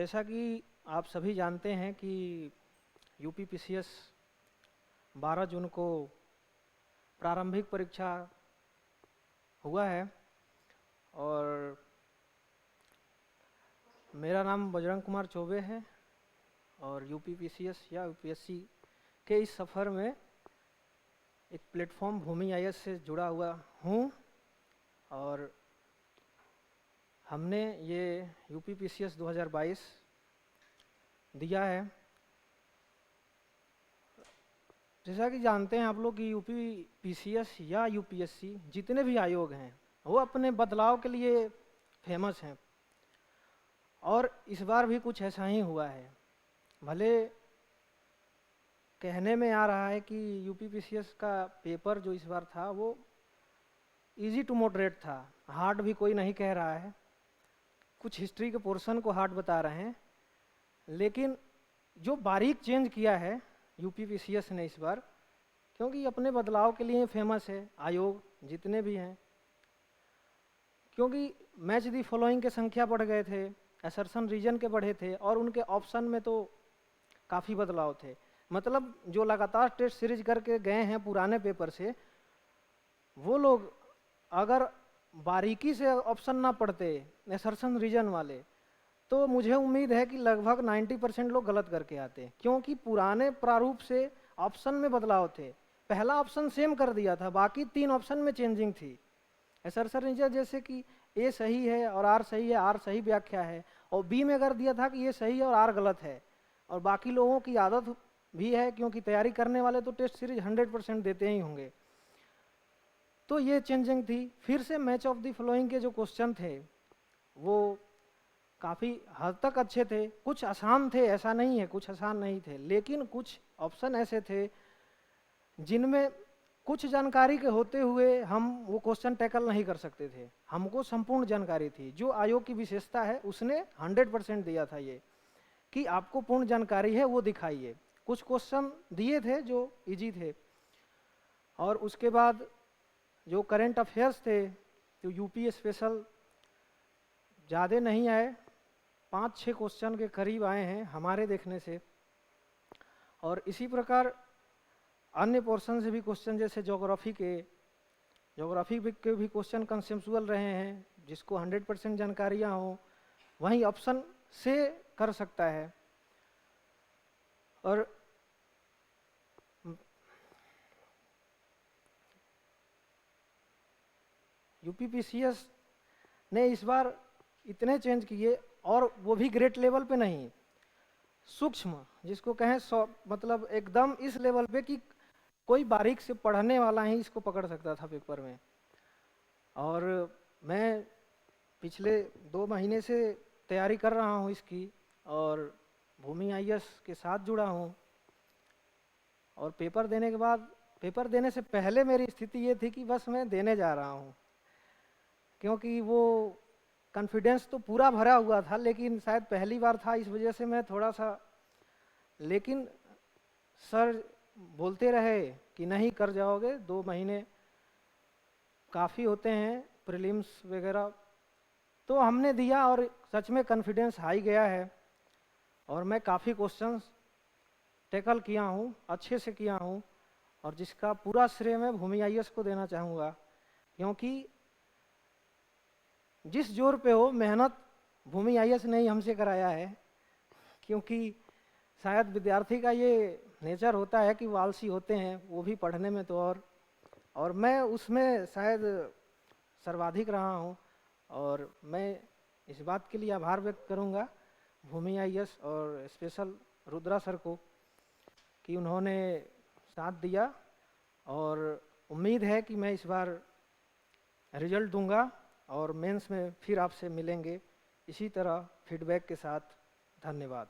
जैसा कि आप सभी जानते हैं कि यूपी पीसीएस 12 जून को प्रारंभिक परीक्षा हुआ है और मेरा नाम बजरंग कुमार चौबे है और यूपी पीसीएस या यूपीएससी के इस सफ़र में एक प्लेटफॉर्म भूमि आईएएस से जुड़ा हुआ हूँ और हमने ये यूपी पीसीएस 2022 दिया है। जैसा कि जानते हैं आप लोग कि यूपी पीसीएस या यूपीएससी जितने भी आयोग हैं वो अपने बदलाव के लिए फेमस हैं और इस बार भी कुछ ऐसा ही हुआ है। भले कहने में आ रहा है कि यूपी पीसीएस का पेपर जो इस बार था वो इजी टू मॉडरेट था, हार्ड भी कोई नहीं कह रहा है, कुछ हिस्ट्री के पोर्शन को हार्ड बता रहे हैं, लेकिन जो बारीक चेंज किया है यूपी पीसीएस ने इस बार, क्योंकि अपने बदलाव के लिए फेमस है आयोग जितने भी हैं, क्योंकि मैच दी फॉलोइंग के संख्या बढ़ गए थे, असर्शन रीजन के बढ़े थे और उनके ऑप्शन में तो काफ़ी बदलाव थे। मतलब जो लगातार टेस्ट सीरीज करके गए हैं पुराने पेपर से, वो लोग अगर बारीकी से ऑप्शन ना पढ़ते असर्शन रीजन वाले तो मुझे उम्मीद है कि लगभग 90% लोग गलत करके आते, क्योंकि पुराने प्रारूप से ऑप्शन में बदलाव थे। पहला ऑप्शन सेम कर दिया था, बाकी 3 ऑप्शन में चेंजिंग थी। असर्शन रीजन जैसे कि ए सही है और आर सही है, आर सही व्याख्या है, और बी में कर दिया था कि ये सही है और आर गलत है। और बाकी लोगों की आदत भी है, क्योंकि तैयारी करने वाले तो टेस्ट सीरीज 100% देते ही होंगे, तो ये चेंजिंग थी। फिर से मैच ऑफ द फॉलोइंग के जो क्वेश्चन थे वो काफ़ी हद तक अच्छे थे, कुछ आसान थे, ऐसा नहीं है कुछ आसान नहीं थे, लेकिन कुछ ऑप्शन ऐसे थे जिनमें कुछ जानकारी के होते हुए हम वो क्वेश्चन टैकल नहीं कर सकते थे। हमको संपूर्ण जानकारी थी, जो आयोग की विशेषता है उसने 100% दिया था ये कि आपको पूर्ण जानकारी है वो दिखाइए। कुछ क्वेश्चन दिए थे जो इजी थे और उसके बाद जो करंट अफेयर्स थे तो यूपी स्पेशल ज़्यादा नहीं आए, 5-6 क्वेश्चन के करीब आए हैं हमारे देखने से। और इसी प्रकार अन्य पोर्शन से भी क्वेश्चन, जैसे ज्योग्राफी के भी क्वेश्चन कंसेप्चुअल रहे हैं, जिसको 100% जानकारियाँ हो वहीं ऑप्शन से कर सकता है। और यूपी पीसीएस ने इस बार इतने चेंज किए, और वो भी ग्रेट लेवल पे नहीं, सूक्ष्म जिसको कहें मतलब एकदम इस लेवल पे कि कोई बारीक से पढ़ने वाला ही इसको पकड़ सकता था पेपर में। और मैं पिछले 2 महीने से तैयारी कर रहा हूँ इसकी और भूमि आईएएस के साथ जुड़ा हूँ। और पेपर देने के बाद, पेपर देने से पहले मेरी स्थिति ये थी कि बस मैं देने जा रहा हूँ, क्योंकि वो कॉन्फिडेंस तो पूरा भरा हुआ था, लेकिन शायद पहली बार था इस वजह से मैं थोड़ा सा, लेकिन सर बोलते रहे कि नहीं कर जाओगे, 2 महीने काफ़ी होते हैं प्रीलिम्स वगैरह, तो हमने दिया और सच में कॉन्फिडेंस हाई गया है और मैं काफ़ी क्वेश्चंस टैकल किया हूँ, अच्छे से किया हूँ, और जिसका पूरा श्रेय मैं भूमि आईएएस को देना चाहूँगा, क्योंकि जिस जोर पे हो मेहनत भूमि आईएएस ने ही हमसे कराया है। क्योंकि शायद विद्यार्थी का ये नेचर होता है कि वो आलसी होते हैं, वो भी पढ़ने में तो, और मैं उसमें शायद सर्वाधिक रहा हूँ। और मैं इस बात के लिए आभार व्यक्त करूँगा भूमि आईएएस और स्पेशल रुद्रा सर को कि उन्होंने साथ दिया, और उम्मीद है कि मैं इस बार रिजल्ट दूंगा और मेंस में फिर आपसे मिलेंगे इसी तरह फीडबैक के साथ। धन्यवाद।